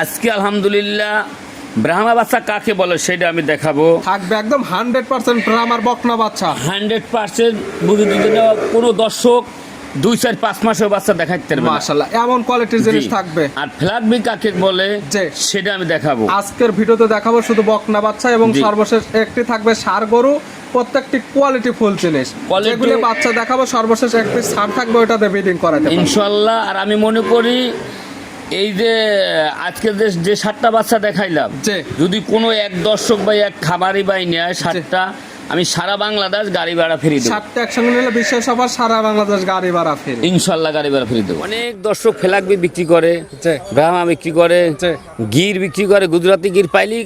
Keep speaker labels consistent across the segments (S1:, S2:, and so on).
S1: আজকে আলহামদুলিল্লাহ ব্রাহ্মা বাচ্চা কাকে বলে সেটা আমি দেখাবো।
S2: থাকবে একদম 100% ব্রাহ্মার বকনা বাচ্চা
S1: 100% বুঝতে দিলে কোনো দর্শক 2-4-5 মাসের বাচ্চা দেখাইতে পারবে না।
S2: মাশাআল্লাহ এমন কোয়ালিটির জিনিস
S1: জি।
S2: থাকবে।
S1: আর ফ্ল্যাগবি কাকে বলে
S2: জি।
S1: সেটা আমি দেখাবো।
S2: আজকের ভিডিওতে দেখাবো শুধু বকনা বাচ্চা এবং
S1: জি।
S2: সর্বশেষ একটি থাকবে ষাঁড় গরু, প্রত্যেকটি কোয়ালিটি ফুল জিনিস।
S1: Quality-
S2: যেগুলো বাচ্চা দেখাবো সর্বশেষ একটি ষাঁড় থাকবে, ওটাতে ব্রিডিং করাতে পারবে।
S1: ইনশাল্লাহ। আর আমি মনে করি এই যে আজকে যে 7টা বাচ্চা দেখাইলাম,
S2: জি।
S1: যদি কোনো এক দর্শক বা এক খামারি বাই নেয় 7টা, আমি সারা বাংলাদেশ গাড়ি ভাড়া ফ্রি দেবো।
S2: 7টা একসঙ্গে নিলে বিশেষ অফার, সারা বাংলাদেশ গাড়ি ভাড়া ফ্রি।
S1: ইনশাল্লাহ গাড়ি ভাড়া ফ্রি দেবো। অনেক দর্শক ফ্ল্যাগবি বিক্রি করে,
S2: জি।
S1: ব্রাহ্মা বিক্রি করে,
S2: জি।
S1: গির বিক্রি করে, গুজরাটি গির পাইলি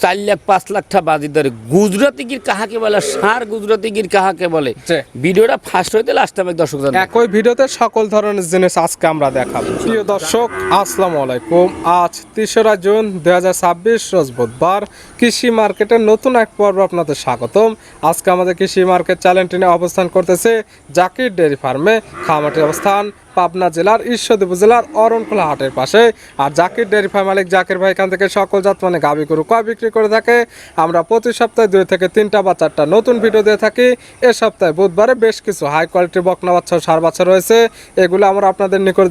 S1: 4 লাখ 5 লাখ টাকা বাজি ধরে। গুজরাটি গির কাহাকে বলে, সার গুজরাটি গির কাহাকে বলে,
S2: জি।
S1: ভিডিওটা ফার্স্ট হইতে লাস্ট টাইম দর্শক জানবে।
S2: একই ভিডিওতে সকল ধরনের জিনিস আজকে আমরা দেখাবো। প্রিয় দর্শক আসসালামু আলাইকুম। আজ 3রা জুন 2026 রোজ বুধবার। কৃষি মার্কেটের নতুন এক পর্ব আপনাদের স্বাগতম। আজকে আমাদের কৃষি মার্কেট চ্যানেলটি নিয়ে অবস্থান করতেছে জাকির ডেয়ারি ফার্মে। খামারটির অবস্থান পাবনা জেলার ঈশ্বরদী উপজেলার অরণখোলা হাটের পাশে। আর জাকির ডেয়ারি ফার্ম মালিক জাকির ভাই এখান থেকে সকল জাত মানে গাভী গরু কয় বিক্রি করে থাকে। আমরা প্রতি সপ্তাহে 2 থেকে 3টা বা 4টা নতুন ভিডিও দিয়ে থাকি। এ সপ্তাহে বুধবারে বেশ কিছু হাই কোয়ালিটির বকনা বাচ্চা ও ষাঁড় বাচ্চা রয়েছে, এগুলো আমরা আপনাদের নিকট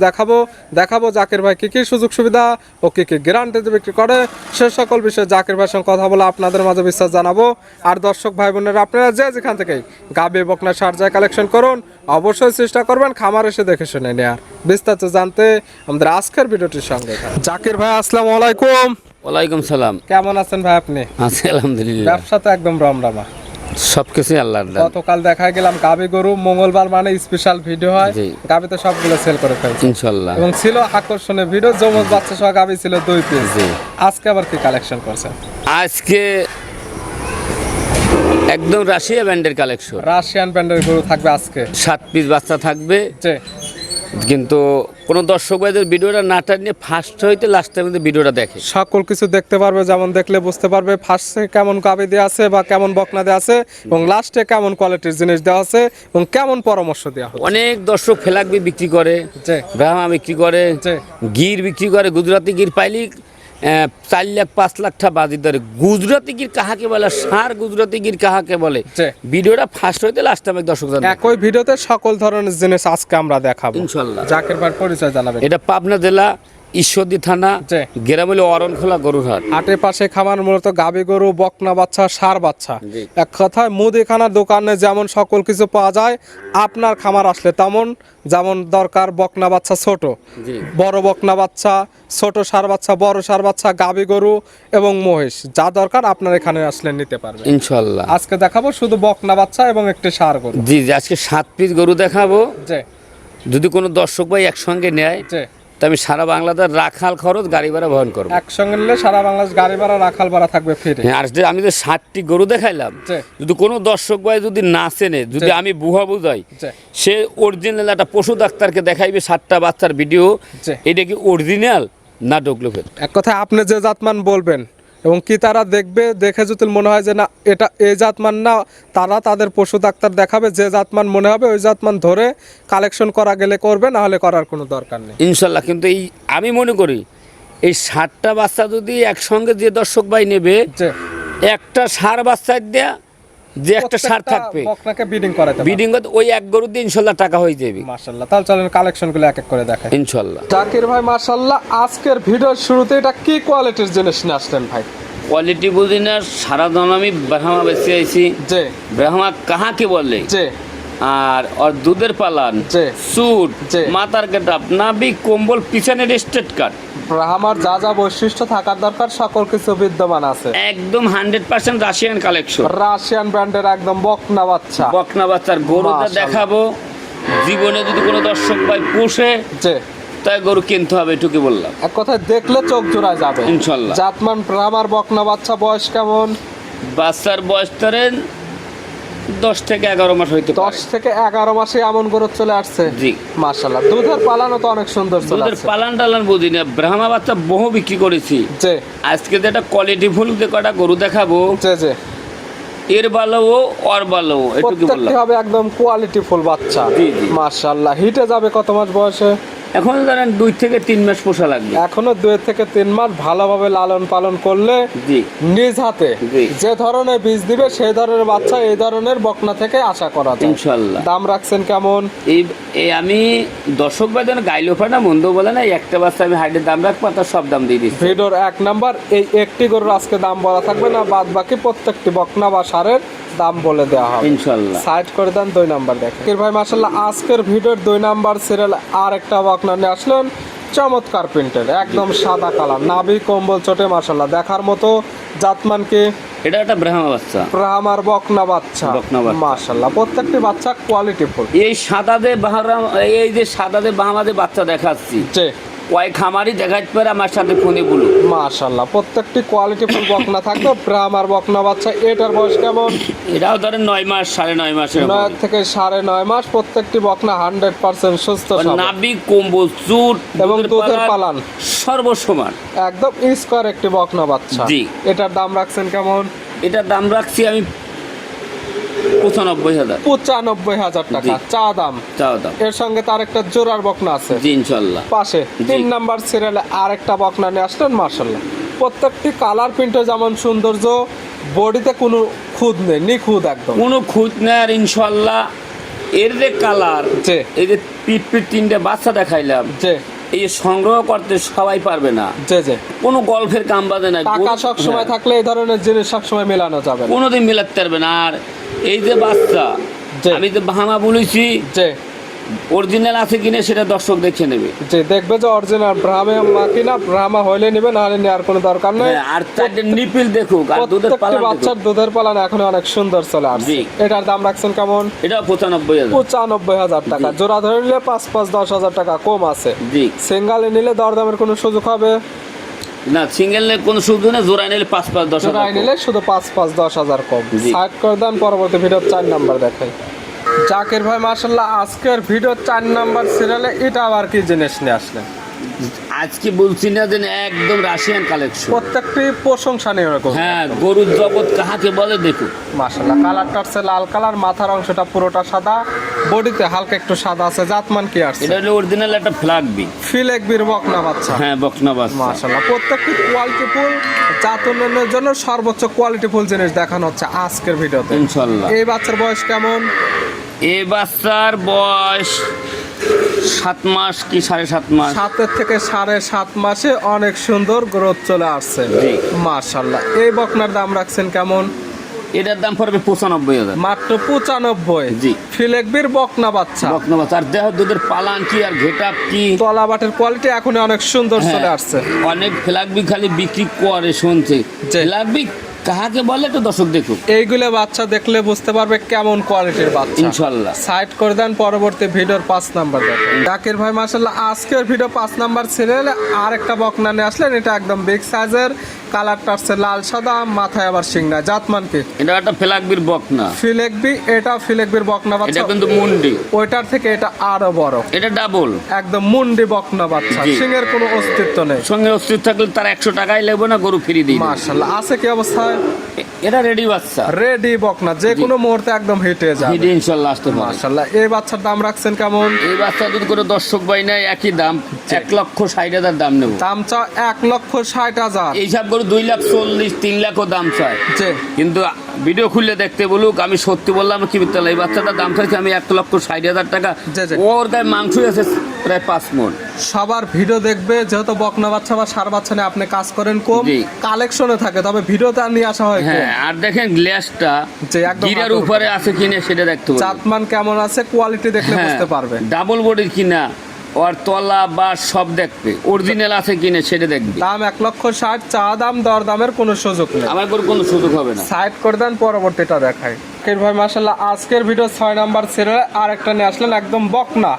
S2: দেখাবো জাকির ভাই কি কি সুযোগ সুবিধা ও কি কি গ্যারান্টিতে বিক্রি করে, সে সকল বিষয়ে জাকির ভাইয়ের সঙ্গে কথা বলে আপনাদের মাঝে বিশ্বাস জানাবো। আর দর্শক ভাই বোনেরা আপনারা যে যেখান থেকেই গাভী বকনা ষাঁড় যায় কালেকশন করুন, অবশ্যই চেষ্টা করবেন খামার এসে দেখে শুনে নেয়ার। বিস্তারিত জানতে আমাদের আজকের ভিডিওটির সঙ্গে জাকির ভাই আসসালামু আলাইকুম।
S1: ওয়ালাইকুম সালাম।
S2: কেমন আছেন ভাই আপনি?
S1: আছি আলহামদুলিল্লাহ।
S2: ব্যবসা তো একদম রমরমা।
S1: সবকিছু আল্লাহর দান।
S2: গতকাল দেখা গেলাম গাভী গরু মঙ্গলবার মানে স্পেশাল ভিডিও হয়,
S1: জি।
S2: গাভী তো সবগুলো সেল করে ফেলছে
S1: ইনশাল্লাহ।
S2: এবং ছিল আকর্ষণীয় ভিডিও, জমজ বাচ্চা সহ গাভী ছিল 2 পিস।
S1: জি।
S2: আজকে আবার কি কালেকশন করছেন?
S1: আজকে একদম রাশিয়া ব্যান্ডের কালেকশন।
S2: রাশিয়ান ব্র্যান্ডের গরু থাকবে আজকে।
S1: 7 পিস বাচ্চা থাকবে,
S2: যে
S1: কিন্তু কোনো দর্শক ভাইদের ভিডিওটা না টানিয়ে ফার্স্ট হইতে লাস্ট টাইম ভিডিওটা দেখে
S2: সকল কিছু দেখতে পারবে, যেমন দেখলে বুঝতে পারবে ফার্স্টে কেমন গাভী দেওয়া আছে বা কেমন বকনা দেওয়া আছে এবং লাস্টে কেমন কোয়ালিটির জিনিস দেওয়া আছে এবং কেমন পরামর্শ দেওয়া হবে।
S1: অনেক দর্শক ফ্ল্যাগবি বিক্রি করে,
S2: যে
S1: ব্রাহ্মা বিক্রি করে,
S2: যে
S1: গির বিক্রি করে, গুজরাটি গির পাইলি 4 লাখ 5 লাখ টাকা বাজি ধরে। গুজরাটি গির কাহাকে বলে, সার গুজরাটি গির কাহাকে বলে,
S2: যে
S1: ভিডিওটা ফার্স্ট হইতে লাস্ট টাইম দর্শক জানবে।
S2: একই ভিডিওতে সকল ধরনের জিনিস আজকে আমরা দেখাবো
S1: ইনশাল্লাহ।
S2: জাকির ভাই পরিচয় জানাবেন।
S1: এটা পাবনা জেলা ঈশ্বরদী থানা,
S2: যে
S1: গ্রাম হলো অরণখোলা গরুরহাট।
S2: হাটের পাশে খামার মূলত গাভী গরু, বকনা বাচ্চা, ষাঁড় বাচ্চা।
S1: জি।
S2: এক কথায় মুদিখানার দোকানে যেমন সকল কিছু পাওয়া যায়, আপনার খামার আসলে তেমন। যেমন দরকার বকনা বাচ্চা ছোট,
S1: জি।
S2: বড় বকনা বাচ্চা, ছোট ষাঁড় বাচ্চা, বড় ষাঁড় বাচ্চা, গাভী গরু এবং মহিষ, যা দরকার আপনার এখানে আসলে নিতে পারবেন।
S1: ইনশাল্লাহ।
S2: আজকে দেখাবো শুধু বকনা বাচ্চা এবং একটি ষাঁড় গরু।
S1: জি জি, আজকে 7 পিস গরু দেখাবো।
S2: যে
S1: যদি কোনো দর্শক ভাই একসঙ্গে নেয়,
S2: যে
S1: তা আমি সারা বাংলাদেশ রাখাল খরচ গাড়ি ভাড়া বহন করবো।
S2: একসঙ্গে নিলে সারা বাংলাদেশ গাড়ি ভাড়া, রাখাল ভাড়া থাকবে ফ্রি।
S1: হ্যাঁ, আর যে আমি যে 7টি গরু দেখাইলাম,
S2: যে
S1: যদি কোনো দর্শক ভাই যদি না চেনে, যদি
S2: যে
S1: আমি বুহা বুঝাই,
S2: যে
S1: সে অরিজিনাল একটা পশু ডাক্তারকে দেখাইবে 7টা বাচ্চার ভিডিও,
S2: যে
S1: এটা কি অরিজিনাল না ডুপ্লিকেট।
S2: এক কথায় আপনি যে জাতমান বলবেন এবং কি তারা দেখবে, দেখে যদি মনে হয় যে না এটা এই জাতমান না, তারা তাদের পশু ডাক্তার দেখাবে, যে জাতমান মনে হবে ওই জাতমান ধরে কালেকশন করা গেলে করবে, না হলে করার কোনো দরকার নেই
S1: ইনশাল্লাহ। কিন্তু এই আমি মনে করি এই 7টা বাচ্চা যদি একসঙ্গে যে দর্শক ভাই নেবে,
S2: যে
S1: একটা ষাঁড় বাচ্চা দেয়া, যে একটা ষাঁড় থাকবে
S2: বকনাকে বিডিং করাতে
S1: বিডিং ওই এক গরু দিয়ে ইনশাল্লাহ টাকা হয়ে যাবে।
S2: মাশাআল্লাহ। তাহলে চলেন কালেকশনগুলো এক এক করে দেখাই
S1: ইনশাল্লাহ।
S2: জাকির ভাই মাশাআল্লাহ, আজকের ভিডিওর শুরুতে এটা কি কোয়ালিটির জিনিস নিয়ে আসলেন ভাই?
S1: কোয়ালিটি বুঝি না, সারা দাম আমি ব্রাহ্মা বেশি আইছি।
S2: যে
S1: ব্রাহ্মা কাহাকে বলে,
S2: যে
S1: আর ওর দুধের পালান,
S2: যে
S1: সুট,
S2: যে
S1: মাথার গেটআপ, নাভি, কম্বল, পিছনের স্টেট কাট,
S2: ব্রাহ্মার যা যা বৈশিষ্ট্য থাকার দরকার সকল কিছু বিদ্যমান আছে।
S1: একদম 100% রাশিয়ান কালেকশন।
S2: রাশিয়ান ব্র্যান্ডের একদম বকনা বাচ্চা।
S1: বকনা বাচ্চার গরুটা
S2: মাশাআল্লাহ।
S1: দেখাবো। জীবনে যদি কোনো দর্শক ভাই পোষে,
S2: যে
S1: তাই গরু কিনতে হবে, এটুকু বললাম।
S2: এক কথায় দেখলে চোখ জোড়ায় যাবে
S1: ইনশাল্লাহ।
S2: জাতমান ব্রাহ্মার বকনা বাচ্চা, বয়স কেমন?
S1: বাচ্চার বয়স ধরেন 10 থেকে 11 মাস হইতে পারে।
S2: 10 থেকে 11 মাসে এমন গরু চলে আসছে।
S1: জি।
S2: মাশাআল্লাহ। দুধের পালানো তো অনেক সুন্দর চলে
S1: দুধের
S2: আসছে।
S1: পালান টালান বুঝি না, ব্রাহ্মা বাচ্চা বহু বিক্রি করেছি।
S2: যে
S1: আজকে যে একটা কোয়ালিটি ফুল যে কটা গরু দেখাবো,
S2: যে যে
S1: এর ভালো ওর ভালো, এটুকু
S2: প্রত্যেকটি
S1: বললাম।
S2: হবে একদম কোয়ালিটি ফুল বাচ্চা।
S1: জি, জি।
S2: মাশাআল্লাহ। হিটে যাবে কত মাস বয়সে?
S1: এখন ধরেন 2 থেকে 3 মাস পোষা লাগবে।
S2: এখনো 2 থেকে 3 মাস ভালোভাবে লালন পালন করলে
S1: জি
S2: নিজ হাতে
S1: জি।
S2: যে ধরনের বীজ দিবে সেই ধরনের বাচ্চা এই ধরনের বকনা থেকে আশা করা যায়।
S1: ইনশাআল্লাহ।
S2: দাম রাখছেন কেমন?
S1: এই আমি দর্শক ভাই যেন গাইলো পায় না, মন্দ বলে না, একটা বাচ্চা আমি হাইটের দাম রাখবো, তার সব দাম দিয়ে দিচ্ছি।
S2: ভিডিওর 1 নাম্বার এই একটি গরুর আজকে দাম বলা থাকবে না, বাদ বাকি প্রত্যেকটি বকনা বা ষাঁড়ের দাম বলে দেওয়া হবে
S1: ইনশাআল্লাহ।
S2: সাইড করে দেন 2 নাম্বার দেখেন। ভাই মাশাআল্লাহ আজকের ভিডিওর 2 নাম্বার সিরিয়াল আর একটা বকনা নিয়ে আসলেন, চমৎকার প্রিন্টের, একদম সাদা কালার, নাভি কম্বল চটে মাশাআল্লাহ দেখার মতো। জাতমান কি?
S1: এটা একটা ব্রাহ্মা বাচ্চা।
S2: ব্রাহ্মার বকনা বাচ্চা মাশাআল্লাহ, প্রত্যেকটি বাচ্চা কোয়ালিটি ফুল।
S1: এই সাদাতে বাহারাম, এই যে সাদাতে বাহামাতে বাচ্চা দেখাচ্ছি,
S2: যে
S1: ওই খামারি দেখাইতে পারে আমার সাথে ফোনে বলো।
S2: মাশাআল্লাহ প্রত্যেকটি কোয়ালিটি ফুল বকনা থাকবে। ব্রাহ্মার বকনা বাচ্চা, এটার বয়স কেমন?
S1: এটাও ধরেন 9 মাস 9.5 মাসের
S2: 9 থেকে 9.5 মাস। প্রত্যেকটি বকনা 100% সুস্থ সবল।
S1: নাভি কম্বল চুট
S2: এবং দুধের পালান
S1: সর্বসমান,
S2: একদম স্কোয়ার একটি বকনা বাচ্চা।
S1: জি।
S2: এটার দাম রাখছেন কেমন?
S1: এটার দাম রাখছি আমি 95,000।
S2: 95,000 টাকা চা দাম। এর সঙ্গে তার একটা জোড়ার বকনা আছে
S1: জি ইনশাআল্লাহ।
S2: পাশে 3 নাম্বার সিরিয়ালে আরেকটা বকনা নিয়ে আসলেন মাশাআল্লাহ। প্রত্যেকটি কালার প্রিন্টে যেমন সৌন্দর্য, বডিতে কোনো খুঁত নেই, নিখুঁত একদম,
S1: কোনো খুঁত নেই। আর ইনশাআল্লাহ এর যে কালার,
S2: যে
S1: এই যে পিট 3টে বাচ্চা দেখাইলাম,
S2: যে
S1: এই সংগ্রহ করতে সবাই পারবে না,
S2: যে যে
S1: কোনো গল্পের কাম বাজে না।
S2: টাকা সব সময় থাকলে এই ধরনের জিনিস সব সময় মেলানো যাবে না,
S1: কোনোদিন মেলাতে পারবে না। আর এই যে বাচ্চা, আমি যে বাহামা বলেছি,
S2: যে
S1: অরিজিনাল আছে কিনা সেটা দর্শক দেখে নেবে,
S2: যে দেখবে যে অরিজিনাল ব্রাহ্মা কিনা। ব্রাহ্মা হইলে নেবে, না হলে নেওয়ার কোনো দরকার নেই।
S1: আর চারটে নিপিল দেখুক, আর দুধের পালান
S2: বাচ্চার দুধের পালান এখন অনেক সুন্দর চলে আসছে। এটার দাম রাখছেন কেমন?
S1: এটা 95,000।
S2: 95,000 টাকা জোড়া ধরে নিলে 5-10,000 টাকা কম আছে।
S1: জি।
S2: সিঙ্গালে নিলে দরদামের কোনো সুযোগ হবে
S1: না, সিঙ্গেল নিলে কোনো সুযোগ নেই, জোড়া নিলে 5-10,000।
S2: জোড়ায় নিলে শুধু 5-10,000 কম। সাইড করে দেন, পরবর্তী ভিডিও 4 নাম্বার দেখাই। জাকির ভাই মাশাআল্লাহ আজকের ভিডিও 4 নাম্বার সিরিয়ালে এটা আবার কি জিনিস নিয়ে আসলেন?
S1: আজকে বলছি না যে একদম রাশিয়ান কালেকশন,
S2: প্রত্যেকটি প্রশংসনীয় রকম।
S1: হ্যাঁ, গরুর জগৎ কাহাকে বলে দেখো
S2: মাশাআল্লাহ। কালারটা হচ্ছে লাল কালার, মাথার অংশটা পুরোটা সাদা, বডিতে হালকা একটু সাদা আছে। জাতমান কি আছে?
S1: এটা হলো অরিজিনাল একটা ফ্ল্যাগ বি,
S2: ফিলেক বীর বকনা বাচ্চা।
S1: হ্যাঁ বকনা বাচ্চা
S2: মাশাআল্লাহ প্রত্যেকটি কোয়ালিটি ফুল, জাত উন্নয়নের জন্য সর্বোচ্চ কোয়ালিটি ফুল জিনিস দেখানো হচ্ছে আজকের ভিডিওতে
S1: ইনশাআল্লাহ।
S2: এই বাচ্চার বয়স কেমন?
S1: এই বাচ্চার বয়স 7 মাস কি 7.5 মাস।
S2: 7 থেকে 7.5 মাসে অনেক সুন্দর গ্রোথ চলে আসছে মাশাআল্লাহ। এই বকনার দাম রাখছেন কেমন?
S1: এটার দাম পড়বে 95,000
S2: মাত্র 95।
S1: জি।
S2: ফিলেকবির বকনা বাচ্চা,
S1: বকনা বাচ্চা। আর দেহ দুধের পালান কি আর ঘেটাপ কি,
S2: তলা বাটের কোয়ালিটি এখন অনেক সুন্দর চলে আসছে।
S1: অনেক ফ্ল্যাগবি খালি বিক্রি করে শুনছে। ফ্ল্যাগবি কাহাকে বলে তো দর্শক দেখুক।
S2: এইগুলো বাচ্চা দেখলে বুঝতে পারবে কেমন কোয়ালিটির বাচ্চা
S1: ইনশাআল্লাহ।
S2: সাইড করে দেন, পরবর্তী ভিডিওর 5 নাম্বার দেখেন। জাকির ভাই মাশাআল্লাহ আজকের ভিডিও 5 নাম্বার সিরিয়ালে আরেকটা বকনা নিয়ে আসলেন। এটা একদম বিগ সাইজের, কালারটা হচ্ছে লাল সাদা, মাথায় আবার সিংনা। জাতমান কি?
S1: এটা একটা ফ্ল্যাগবির বকনা।
S2: ফিলেকবি, এটা ফিলেকবির বকনা বাচ্চা।
S1: এটা কিন্তু মুন্ডি,
S2: ওইটার থেকে এটা আরো বড়,
S1: এটা ডাবল,
S2: একদম মুন্ডি বকনা বাচ্চা। সিংয়ের কোনো অস্তিত্ব নেই।
S1: সঙ্গে অস্তিত্ব থাকলে তার 100 টাকাই লাগবে না, গরু ফ্রি দিই
S2: মাশাআল্লাহ। আছে কি অবস্থায়?
S1: এটা রেডি বাচ্চা,
S2: রেডি বকনা, যে কোনো মুহূর্তে একদম হিটে যাবে।
S1: হিটে ইনশাআল্লাহ আসতে পারে।
S2: মাশাআল্লাহ। এই বাচ্চার দাম রাখছেন কেমন?
S1: এই বাচ্চা যদি কোনো দর্শক ভাই নাই একই দাম, 1,60,000 দাম নেব।
S2: দাম চাও 1,60,000।
S1: এই সব গরু 2,40,000 3,00,000 দাম চায়, কিন্তু ভিডিও খুললে দেখতে বলুক। আমি সত্যি বললাম কি বিত্তাল, এই বাচ্চাটার দাম চাইছে আমি 1,60,000 টাকা। ওর গায়ে মাংস আছে প্রায় 5 মণ।
S2: সবার ভিডিও দেখবে, যেহেতু বকনা বাচ্চা বা ষাঁড় বাচ্চা নিয়ে আপনি কাজ করেন কম, কালেকশনে থাকে, তবে ভিডিওতে নিয়ে আসা হয়।
S1: হ্যাঁ, আর দেখেন গ্লাসটা গিরার উপরে আছে কিনা সেটা দেখতে হবে।
S2: জাতমান কেমন আছে, কোয়ালিটি দেখলে বুঝতে পারবে।
S1: ডাবল বডির কিনা, ওর তলা বা সব দেখবে, অরিজিনাল আছে কিনা সেটা দেখবে।
S2: দাম 1,60,000 চা দাম, দর দামের কোনো সুযোগ নেই।
S1: আমার কোনো সুযোগ হবে না।
S2: সাইড করে দেন, পরবর্তীটা দেখাই। ভাই মাশাআল্লাহ আজকের ভিডিও 6 নাম্বার সিরিয়ালে আরেকটা নিয়ে আসলেন, একদম বকনা।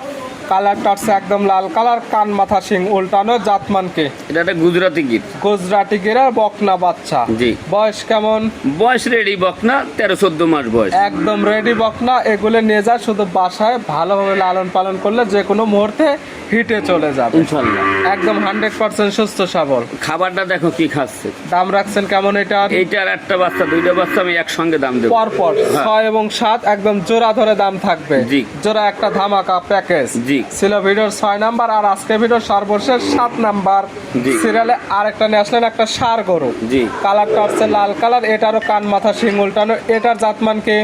S2: কালারটা হচ্ছে একদম লাল কালার, কান মাথা শিং উল্টানো। জাতমানকে?
S1: এটা একটা গুজরাটি গির,
S2: গুজরাটি গিরার বকনা বাচ্চা।
S1: জি।
S2: বয়স কেমন?
S1: বয়স রেডি বকনা, 13-14 মাস বয়স,
S2: একদম রেডি বকনা। এগুলো নিয়ে যা শুধু বাসায় ভালোভাবে লালন পালন করলে যে কোনো মুহূর্তে হিটে চলে যাবে
S1: ইনশাআল্লাহ।
S2: একদম 100% সুস্থ সবল।
S1: খাবারটা দেখো কি খাচ্ছে।
S2: দাম রাখছেন কেমন এটা?
S1: এইটার একটা বাচ্চা, 2টা বাচ্চা আমি একসঙ্গে দাম দেব।
S2: পরপর 6 এবং 7 একদম জোড়া ধরে দাম থাকবে।
S1: জি।
S2: জোড়া একটা ধামাকা প্যাকেজ।
S1: জি।
S2: ছিল ভিডিওর 6 নাম্বার, আর আজকে ভিডিওর সর্বশেষ 7 নাম্বার
S1: জি।
S2: সিরিয়ালে আরেকটা নিয়ে আসলেন, একটা ষাঁড় গরু।
S1: জি।
S2: কালারটা হচ্ছে লাল কালার, এটারও কান মাথা শিং উল্টানো। এটার জাতমান কি?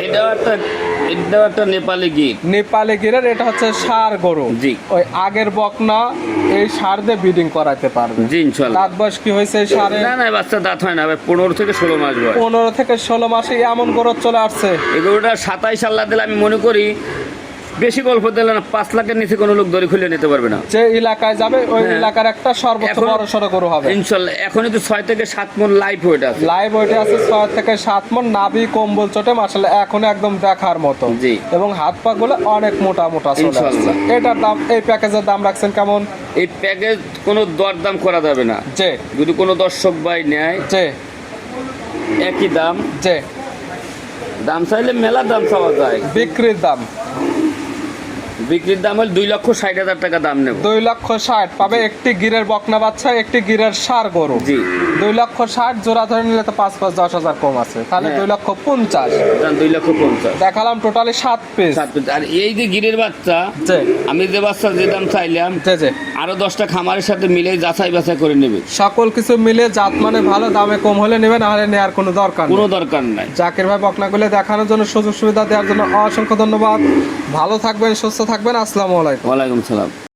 S1: এটাও একটা নেপালি গির।
S2: নেপালি গিরের, এটা হচ্ছে ষাঁড় গরু।
S1: জি।
S2: ওই আগের বকনা এই ষাঁড় দিয়ে ব্রিডিং করাতে পারবে।
S1: জি ইনশাআল্লাহ।
S2: দাঁত বয়স কি হয়েছে এই ষাঁড়ে?
S1: না না বাচ্চা দাঁত হয় না, 15 থেকে 16 মাস বয়স।
S2: 15 থেকে 16 মাসে এমন গরু চলে আসছে।
S1: এই গরুটা 27 আল্লাহ দিলে আমি মনে করি বেশি গল্প দিলে না, 5 লাখের নিচে কোনো লোক দড়ি খুলে নিতে পারবে না।
S2: যে এলাকায় যাবে ওই
S1: হ্যাঁ।
S2: এলাকার একটা সর্বোচ্চ
S1: এখন-
S2: বড় সড়ো গরু হবে
S1: ইনশাআল্লাহ। এখনই তো 6 থেকে 7 মণ লাইভ ওয়েট আছে।
S2: লাইভ ওয়েটে আছে 6 থেকে 7 মণ, নাভি কম্বল চটে মাশাআল্লাহ এখন একদম দেখার মতো।
S1: জি।
S2: এবং হাত পা গুলো অনেক মোটা মোটা চলে আসছে।
S1: ইনশাআল্লাহ।
S2: এটার দাম, এই প্যাকেজের দাম রাখছেন কেমন?
S1: এই প্যাকেজ কোনো দরদাম করা যাবে না।
S2: যে
S1: যদি কোনো দর্শক ভাই নেয়
S2: যে
S1: একই দাম,
S2: যে
S1: দাম চাইলে মেলা দাম চাওয়া যায়।
S2: বিক্রির দাম
S1: বিক্রির দাম হলে 2,60,000 টাকা দাম নেব।
S2: 2,60,000 পাবে একটি গিরের বকনা বাচ্চা, একটি গিরের ষাঁড় গরু।
S1: জি।
S2: 2,60,000 জোড়া ধরে নিলে তো 5-10,000 কম আছে, তাহলে
S1: হ্যাঁ।
S2: 2,50,000
S1: দাম 2,50,000।
S2: দেখালাম টোটালি 7 পিস।
S1: আর এই যে গিরের বাচ্চা,
S2: যে
S1: আমি যে বাচ্চা যে দাম চাইলাম
S2: যে
S1: আরো 10টা খামারের সাথে মিলে যাচাই বাছাই করে নেবে।
S2: সকল কিছু মিলে জাত মানে ভালো, দামে কম হলে নেবে, না হলে নেওয়ার কোনো দরকার নেই।
S1: কোনো দরকার নাই।
S2: জাকির ভাই বকনাগুলো দেখানোর জন্য, সুযোগ সুবিধা দেওয়ার জন্য অসংখ্য ধন্যবাদ। ভালো থাকবেন, সুস্থ থাকবেন। আসসালামু আলাইকুম।
S1: ওয়ালাইকুম সালাম।